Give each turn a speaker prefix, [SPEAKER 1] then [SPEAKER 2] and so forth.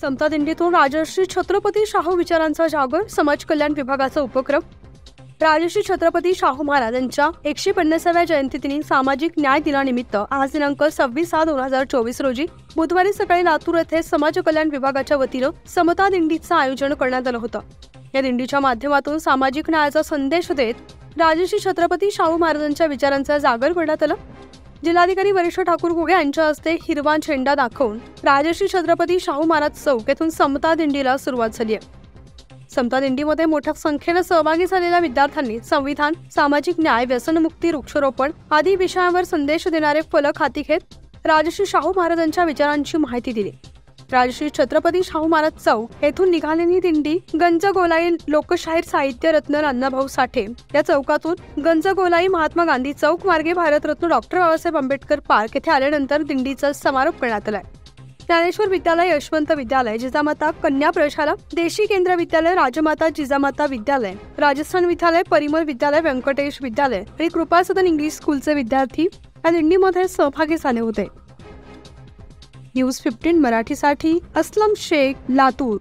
[SPEAKER 1] समता दिंडीतून राजर्षी छत्रपती शाहू विचारांचा जागर समाज कल्याण विभागाचा उपक्रम। राजर्षी छत्रपती शाहू महाराज यांच्या 150व्या जयंतीदिनी सामाजिक न्याय दिनानिमित्त आज दिनांक 26/6/2024 रोजी बुधवारी सकाळी लातूर येथे समाज कल्याण विभागाच्या वतीनं समता दिंडीचं आयोजन करण्यात आलं होतं। या दिंडीच्या माध्यमातून सामाजिक न्यायाचा संदेश देत राजर्षी छत्रपती शाहू महाराजांच्या विचारांचा जागर करण्यात आला। जिल्हाधिकारी वरिष्ठ ठाकूर घुगे यांच्या हस्ते हिरवा झेंडा दाखवून राजर्षी छत्रपती शाहू महाराज चौक येथून समता दिंडीला सुरुवात झाली आहे। समता दिंडीमध्ये मोठ्या संख्येने सहभागी झालेल्या विद्यार्थ्यांनी संविधान, सामाजिक न्याय, व्यसनमुक्ती, वृक्षारोपण आदी विषयांवर संदेश देणारे फलक हाती घेत राजर्षी शाहू महाराजांच्या विचारांची माहिती दिली। राजर्षी छत्रपती शाहू महाराज चौक येथून निघालेली दिंडी गंजगोलाई लोकशाहीर साहित्य रत्न अण्णाभाऊ साठे या चौकातून गंजगोलाई महात्मा गांधी चौक मार्गे भारतरत्न डॉक्टर बाबासाहेब आंबेडकर पार्क येथे आल्यानंतर दिंडीचा समारोप करण्यात आला। ज्ञानेश्वर विद्यालय, यशवंत विद्यालय, जिजामाता कन्या प्रशाला, देशी केंद्र विद्यालय, राजमाता जिजामाता विद्यालय, राजस्थान विद्यालय, परिमल विद्यालय, व्यंकटेश विद्यालय आणि कृपा सदन इंग्लिश स्कूलचे विद्यार्थी या दिंडीमध्ये सहभागी झाले होते। न्यूज 15 मराठीसाठी असलम शेख, लातूर।